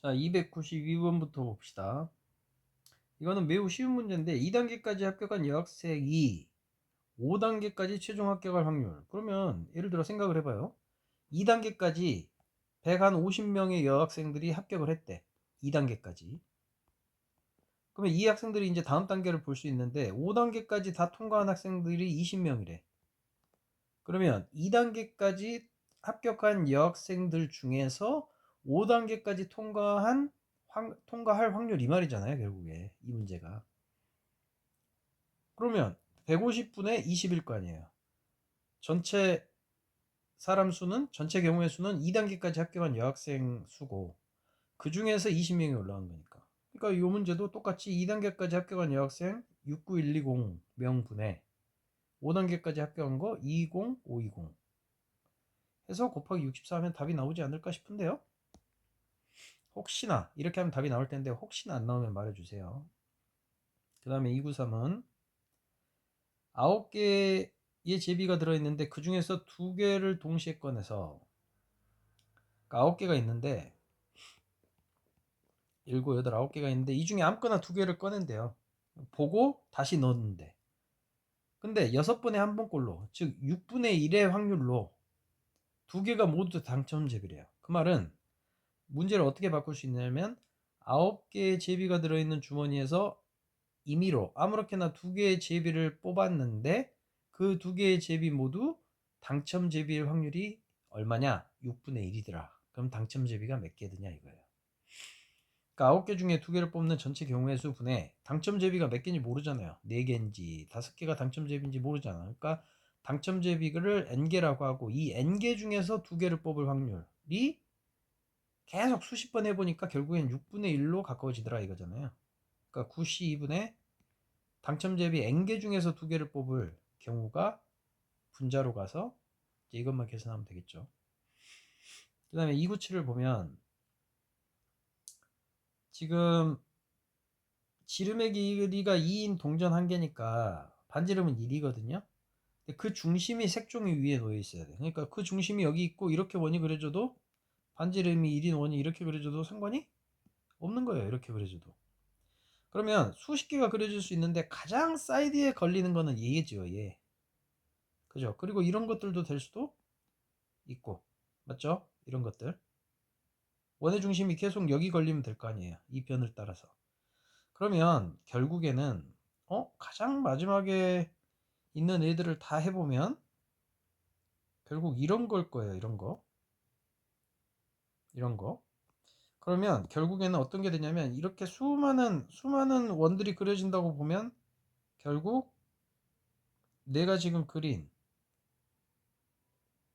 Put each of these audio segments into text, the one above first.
자, 292번부터 봅시다. 이거는 매우 쉬운 문제인데 2단계까지 합격한 여학생이 5단계까지 최종 합격할 확률. 그러면 예를 들어 생각을 해봐요. 2단계까지 150명의 여학생들이 합격을 했대. 2단계까지. 그러면 이 학생들이 이제 다음 단계를 볼 수 있는데 5단계까지 다 통과한 학생들이 20명이래. 그러면 2단계까지 합격한 여학생들 중에서 5단계까지 통과할 확률 이 말이잖아요, 결국에. 이 문제가. 그러면 150분의 20일 거 아니에요. 전체 전체 경우의 수는 2단계까지 합격한 여학생 수고, 그 중에서 20명이 올라간 거니까. 그러니까 이 문제도 똑같이 2단계까지 합격한 여학생 69120명분의 5단계까지 합격한 거 20520 해서 곱하기 64 하면 답이 나오지 않을까 싶은데요. 혹시나 이렇게 하면 답이 나올 텐데 혹시나 안 나오면 말해주세요. 그 다음에 293은 9개의 제비가 들어있는데 그 중에서 2개를 동시에 꺼내서, 그러니까 9개가 있는데 7, 8, 9개가 있는데 이 중에 아무거나 2개를 꺼낸대요. 보고 다시 넣었는데, 근데 6번에 한 번꼴로, 즉 6분의 1의 확률로 2개가 모두 당첨제비래요. 그 말은 문제를 어떻게 바꿀 수 있냐면 9개의 제비가 들어있는 주머니에서 임의로 아무렇게나 2개의 제비를 뽑았는데 그 2개의 제비 모두 당첨 제비일 확률이 얼마냐? 6분의 1이더라. 그럼 당첨 제비가 몇 개 드냐 이거예요. 그러니까 9개 중에 2개를 뽑는 전체 경우의 수 분의 당첨 제비가 몇 개인지 모르잖아요. 4개인지 5개가 당첨 제비인지 모르잖아. 그러니까 당첨 제비를 n개라고 하고 이 n개 중에서 2개를 뽑을 확률이 계속 수십 번 해보니까 결국엔 6분의 1로 가까워지더라 이거잖아요. 그러니까 92분의 당첨 제비 n개 중에서 2개를 뽑을 경우가 분자로 가서 이것만 계산하면 되겠죠. 그 다음에 297을 보면 지금 지름의 길이가 2인 동전 한 개니까 반지름은 1이거든요. 그 중심이 색종이 위에 놓여 있어야 돼. 그러니까 그 중심이 여기 있고 이렇게 원이 그려줘도, 반지름이 1인 원이 이렇게 그려줘도 상관이 없는 거예요. 이렇게 그려줘도. 그러면 수십 개가 그려질 수 있는데 가장 사이드에 걸리는 거는 얘죠, 얘. 그죠? 그리고 이런 것들도 될 수도 있고, 맞죠? 이런 것들. 원의 중심이 계속 여기 걸리면 될 거 아니에요. 이 변을 따라서. 그러면 결국에는 가장 마지막에 있는 애들을 다 해보면 결국 이런 걸 거예요. 이런 거. 이런 거. 그러면 결국에는 어떤 게 되냐면 이렇게 수많은 원들이 그려진다고 보면 결국 내가 지금 그린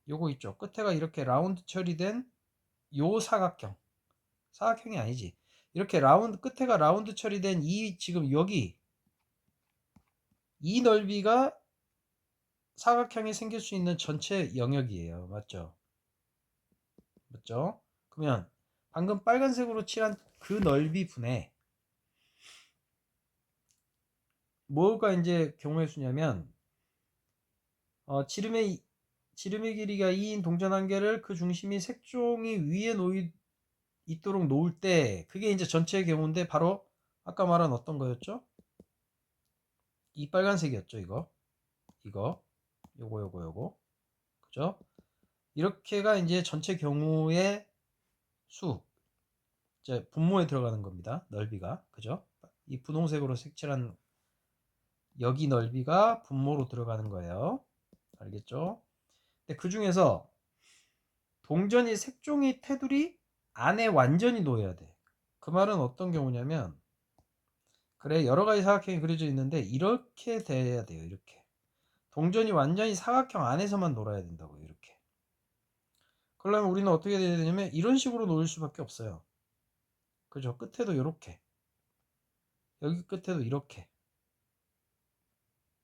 요거 있죠. 끝에가 이렇게 라운드 처리된 요 사각형이 아니지. 이렇게 끝에가 라운드 처리된 이 지금 여기 이 넓이가 사각형이 생길 수 있는 전체 영역이에요. 맞죠? 맞죠? 그러면 방금 빨간색으로 칠한 그 넓이 분에 뭐가 이제 경우의 수냐면 지름의 길이가 2인 동전 한 개를 그 중심이 색종이 위에 있도록 놓을 때 그게 이제 전체의 경우인데 바로 아까 말한 어떤 거였죠? 이 빨간색이었죠. 이거 요거 그죠? 이렇게가 이제 전체 경우의 수, 이제 분모에 들어가는 겁니다. 넓이가 그죠? 이 분홍색으로 색칠한 여기 넓이가 분모로 들어가는 거예요. 알겠죠? 근데 그 중에서 동전이 색종이 테두리 안에 완전히 놓여야 돼. 그 말은 어떤 경우냐면, 그래 여러 가지 사각형이 그려져 있는데 이렇게 돼야 돼요. 이렇게 동전이 완전히 사각형 안에서만 놀아야 된다고. 이렇게. 그러려면 우리는 어떻게 돼야 되냐면 이런 식으로 놓을 수밖에 없어요. 그죠? 끝에도 이렇게, 여기 끝에도 이렇게,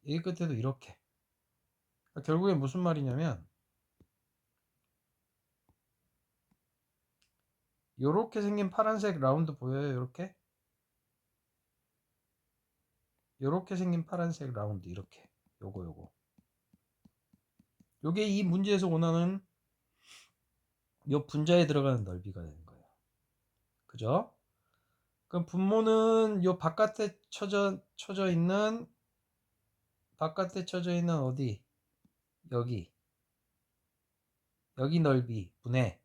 여기 끝에도 이렇게. 그러니까 결국에 무슨 말이냐면 요렇게 생긴 파란색 라운드 보여요? 요렇게 생긴 파란색 라운드, 이렇게. 요게 이 문제에서 원하는 요 분자에 들어가는 넓이가 되는 거예요. 그죠? 그럼 분모는 요 바깥에 쳐져 있는 어디? 여기 넓이 분의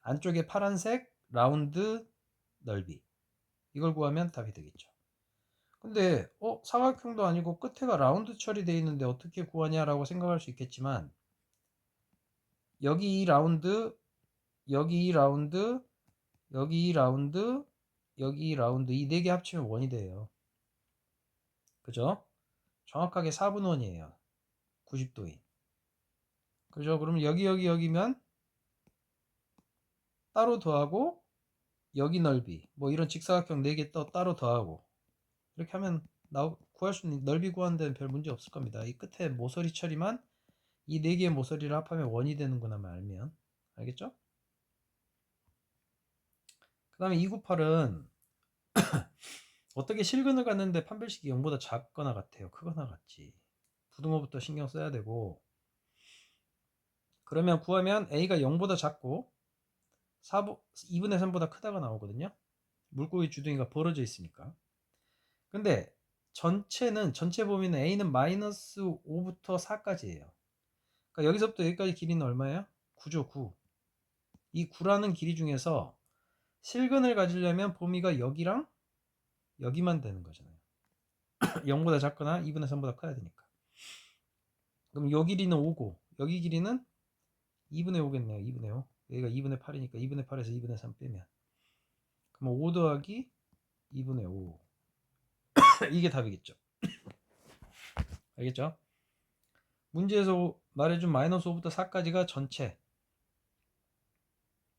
안쪽에 파란색 라운드 넓이, 이걸 구하면 답이 되겠죠. 근데 사각형도 아니고 끝에가 라운드 처리되어 있는데 어떻게 구하냐라고 생각할 수 있겠지만, 여기 이 라운드, 여기 이 라운드, 여기 이 라운드, 여기 이 라운드, 이 네 개 합치면 원이 돼요. 그죠? 정확하게 4분원이에요. 90도인. 그죠? 그러면 여기면 따로 더하고, 여기 넓이, 뭐 이런 직사각형 4개 따로 더하고, 이렇게 하면 구할 수 있는, 넓이 구하는 데는 별 문제 없을 겁니다. 이 끝에 모서리 처리만 이 4개의 모서리를 합하면 원이 되는구나만 알면. 알겠죠? 그 다음에 298은 어떻게 실근을 갔는데 판별식이 0보다 작거나 같아요? 크거나 같지? 부등호부터 신경 써야 되고, 그러면 구하면 A가 0보다 작고 2분의 3보다 크다가 나오거든요. 물고기 주둥이가 벌어져 있으니까. 근데 전체 범위는 A는 마이너스 5부터 4까지예요. 그러니까 여기서부터 여기까지 길이는 얼마예요? 9죠, 9. 이 9라는 길이 중에서 실근을 가지려면 범위가 여기랑 여기만 되는 거잖아요. 0보다 작거나 2분의 3보다 커야 되니까. 그럼 요 길이는 5고 여기 길이는 2분의 5겠네요. 2분의 5. 여기가 2분의 8이니까 2분의 8에서 2분의 3 빼면, 그럼 5 더하기 2분의 5 이게 답이겠죠. 알겠죠? 문제에서 말해준 마이너스 5부터 4까지가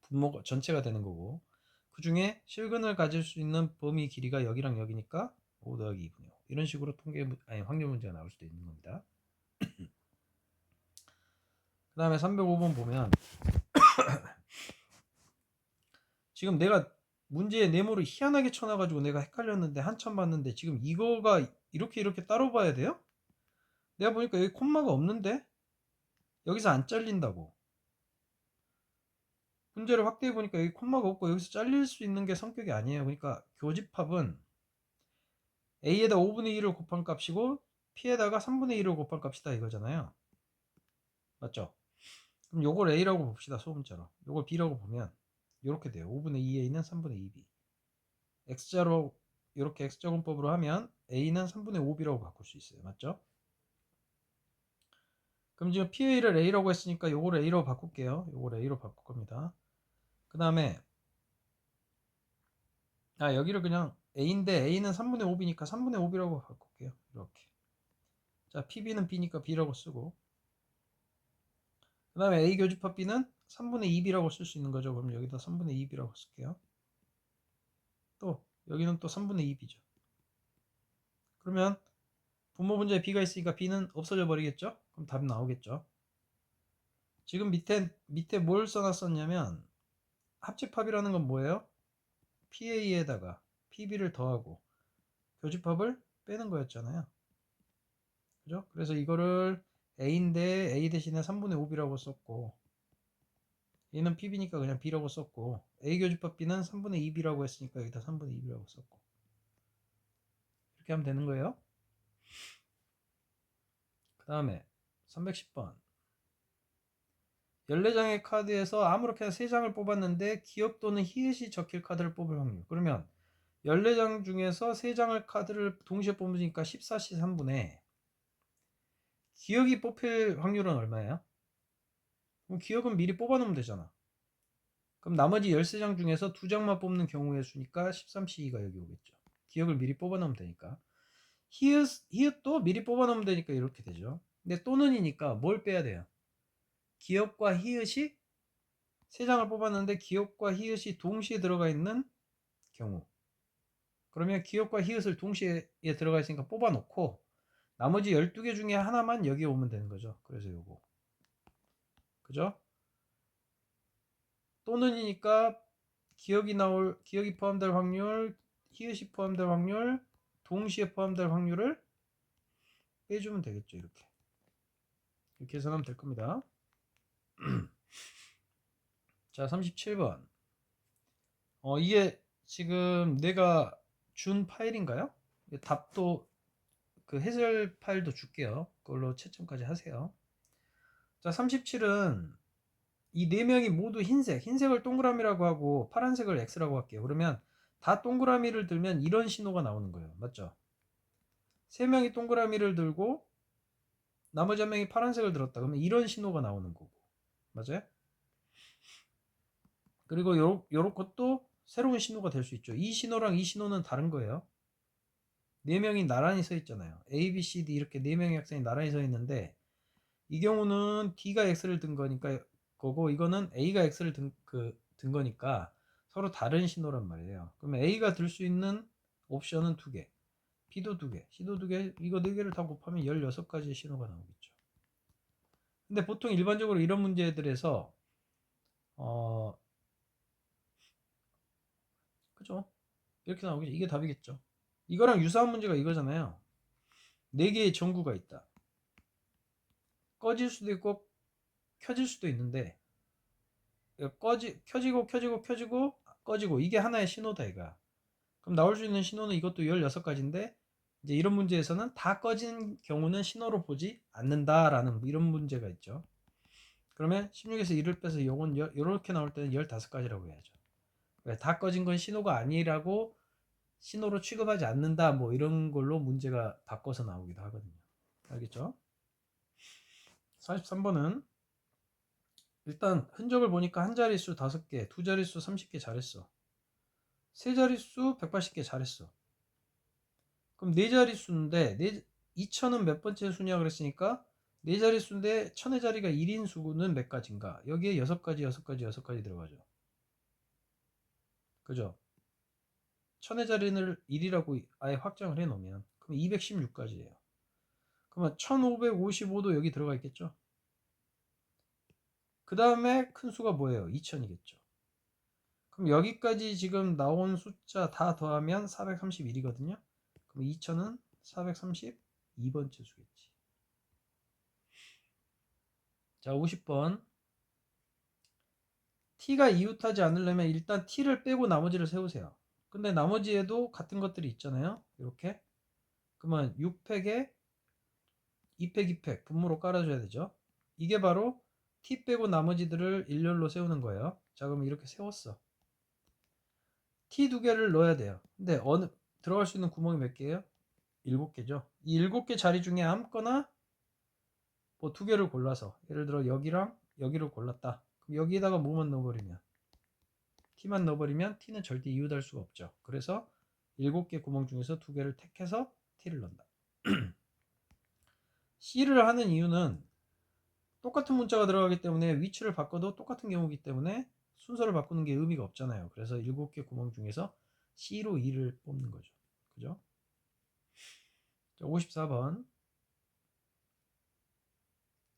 분모가 전체가 되는 거고, 그 중에 실근을 가질 수 있는 범위 길이가 여기랑 여기니까 5 더하기 2분의 5, 이런 식으로 확률 문제가 나올 수도 있는 겁니다. 그 다음에 305번 보면, 지금 내가 문제에 네모를 희한하게 쳐놔가지고 내가 헷갈렸는데 한참 봤는데, 지금 이거가 이렇게 따로 봐야 돼요? 내가 보니까 여기 콤마가 없는데 여기서 안 잘린다고. 문제를 확대해 보니까 여기 콤마가 없고 여기서 잘릴 수 있는 게 성격이 아니에요. 그러니까 교집합은 A에다 5분의 1을 곱한 값이고 P에다가 3분의 1을 곱한 값이다 이거잖아요. 맞죠? 그럼 요걸 A라고 봅시다. 소문자로. 요걸 B라고 보면 이렇게 돼요. 5분의 2A는 3분의 2B. X자로 이렇게 X자분법으로 하면 A는 3분의 5B라고 바꿀 수 있어요. 맞죠? 그럼 지금 PA를 A라고 했으니까 요걸 A로 바꿀게요. 요걸 A로 바꿀 겁니다. 그 다음에 여기를 그냥 A인데 A는 3분의 5B니까 3분의 5B라고 바꿀게요. 이렇게. 자, PB는 B니까 B라고 쓰고, 그 다음에 A 교집합 B는 3분의 2B라고 쓸 수 있는 거죠. 그럼 여기다 3분의 2B라고 쓸게요. 또 여기는 또 3분의 2B죠. 그러면 분모 분자에 B가 있으니까 B는 없어져 버리겠죠? 그럼 답 나오겠죠? 지금 밑에 뭘 써놨었냐면, 합집합이라는 건 뭐예요? PA에다가 PB를 더하고 교집합을 빼는 거였잖아요. 그죠? 그래서 이거를 A인데 A 대신에 3분의 5B라고 썼고, 얘는 PB니까 그냥 B라고 썼고, A 교집합 B는 3분의 2B라고 했으니까 여기다 3분의 2B라고 썼고, 이렇게 하면 되는 거예요. 그 다음에 310번, 14장의 카드에서 아무렇게나 3장을 뽑았는데 기억 또는 히읗이 적힐 카드를 뽑을 확률. 그러면 14장 중에서 3장을 카드를 동시에 뽑으니까 14시 3분의 기억이 뽑힐 확률은 얼마예요? 그럼 기억은 미리 뽑아놓으면 되잖아. 그럼 나머지 13장 중에서 2장만 뽑는 경우의 수니까 13C2가 여기 오겠죠. 기억을 미리 뽑아놓으면 되니까. 히읗도 미리 뽑아놓으면 되니까 이렇게 되죠. 근데 또는이니까 뭘 빼야 돼요? 기억과 히읗이 3장을 뽑았는데 기억과 히읗이 동시에 들어가 있는 경우. 그러면 기억과 히읗을 동시에 들어가 있으니까 뽑아놓고 나머지 12개 중에 하나만 여기 오면 되는 거죠. 그래서 요거. 그죠? 또는이니까 기억이 포함될 확률, 히읗이 포함될 확률, 동시에 포함될 확률을 빼주면 되겠죠. 이렇게 계산하면 될 겁니다. 자, 37번. 이게 지금 내가 준 파일인가요? 답도 그 해설 파일도 줄게요. 그걸로 채점까지 하세요. 자, 37은 이 네 명이 모두 흰색을 동그라미라고 하고 파란색을 X라고 할게요. 그러면 다 동그라미를 들면 이런 신호가 나오는 거예요. 맞죠? 세 명이 동그라미를 들고 나머지 한 명이 파란색을 들었다. 그러면 이런 신호가 나오는 거고. 맞아요? 그리고 요런 것도 새로운 신호가 될 수 있죠. 이 신호랑 이 신호는 다른 거예요. 네 명이 나란히 서 있잖아요. A, B, C, D 이렇게 네 명의 학생이 나란히 서 있는데 이 경우는 D가 X를 든 거니까 거고 이거는 A가 X를 든 거니까 서로 다른 신호란 말이에요. 그러면 A가 들 수 있는 옵션은 두 개, B도 두 개, C도 두 개, 이거 네 개를 다 곱하면 16가지의 신호가 나오겠죠. 근데 보통 일반적으로 이런 문제들에서 그죠? 이렇게 나오겠죠. 이게 답이겠죠. 이거랑 유사한 문제가 이거잖아요. 네 개의 전구가 있다. 꺼질 수도 있고 켜질 수도 있는데 켜지고 꺼지고 이게 하나의 신호다 이가. 그럼 나올 수 있는 신호는 이것도 16가지인데 이제 이런 문제에서는 다 꺼진 경우는 신호로 보지 않는다라는 이런 문제가 있죠. 그러면 16에서 1을 빼서 요건 이렇게 나올 때는 15가지라고 해야죠. 다 꺼진 건 신호가 아니라고 신호로 취급하지 않는다 뭐 이런 걸로 문제가 바꿔서 나오기도 하거든요. 알겠죠? 43번은 일단 흔적을 보니까 한 자릿수 5개, 두 자릿수 30개 잘했어. 세 자릿수 180개 잘했어. 그럼 네 자릿수인데 2000은 몇 번째 수냐 그랬으니까 네 자릿수인데 1000의 자리가 1인 수는 몇 가지인가? 여기에 6가지 들어가죠. 그죠? 1000의 자리를 1이라고 아예 확정을 해 놓으면 그럼 216가지예요. 그러면 1555도 여기 들어가 있겠죠? 그 다음에 큰 수가 뭐예요? 2000이겠죠. 그럼 여기까지 지금 나온 숫자 다 더하면 431이거든요. 그럼 2000은 432번째 수겠지. 자, 50번. t가 이웃하지 않으려면 일단 t를 빼고 나머지를 세우세요. 근데 나머지에도 같은 것들이 있잖아요. 이렇게. 그러면 6팩에 2팩, 2팩 분모로 깔아줘야 되죠. 이게 바로 t 빼고 나머지들을 일렬로 세우는 거예요. 자, 그럼 이렇게 세웠어. t 두 개를 넣어야 돼요. 근데 들어갈 수 있는 구멍이 몇 개예요? 7개죠. 이 7개 자리 중에 아무거나 뭐 두 개를 골라서 예를 들어 여기랑 여기를 골랐다. 그럼 여기에다가 뭐만 넣어버리면 t만 넣어버리면 t는 절대 이웃할 수가 없죠. 그래서 7개 구멍 중에서 두 개를 택해서 t를 넣는다. c를 하는 이유는 똑같은 문자가 들어가기 때문에 위치를 바꿔도 똑같은 경우이기 때문에 순서를 바꾸는 게 의미가 없잖아요. 그래서 7개 구멍 중에서 c로 2를 뽑는 거죠. 그죠? 54번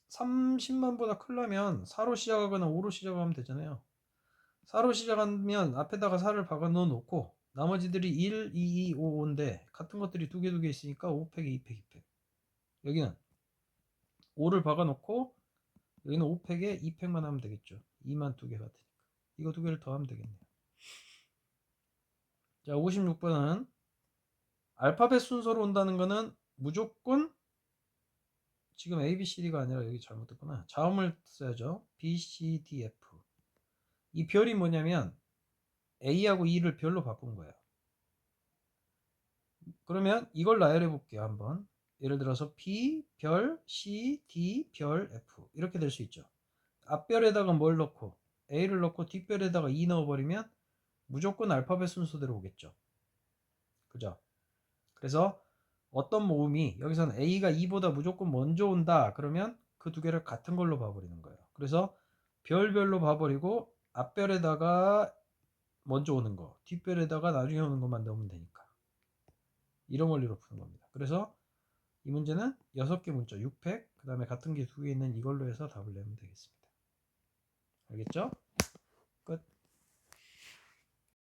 30만보다 크려면 4로 시작하거나 5로 시작하면 되잖아요. 4로 시작하면 앞에다가 4를 박아 넣어 놓고 나머지들이 1, 2, 2, 5, 5인데 같은 것들이 두 개 있으니까 5팩에 2팩, 2팩. 여기는 5를 박아 놓고 여기는 5팩에 2팩만 하면 되겠죠. 2만 두 개 같으니까. 이거 두 개를 더하면 되겠네요. 자, 56번은 알파벳 순서로 온다는 거는 무조건 지금 A, B, C, D가 아니라 여기 잘못됐구나. 자음을 써야죠. B, C, D, F. 이 별이 뭐냐면 A하고 E를 별로 바꾼 거예요. 그러면 이걸 나열해 볼게요. 한번. 예를 들어서 B, 별, C, D, 별, F 이렇게 될 수 있죠. 앞별에다가 뭘 넣고 A를 넣고 뒷별에다가 E 넣어버리면 무조건 알파벳 순서대로 오겠죠. 그죠? 그래서 어떤 모음이 여기서는 A가 E보다 무조건 먼저 온다 그러면 그 두 개를 같은 걸로 봐버리는 거예요. 그래서 별별로 봐버리고 앞별에다가 먼저 오는 거 뒷별에다가 나중에 오는 것만 넣으면 되니까 이런 원리로 푸는 겁니다. 그래서 이 문제는 6개 문자 6팩 그 다음에 같은 게 두 개 있는 이걸로 해서 답을 내면 되겠습니다. 알겠죠?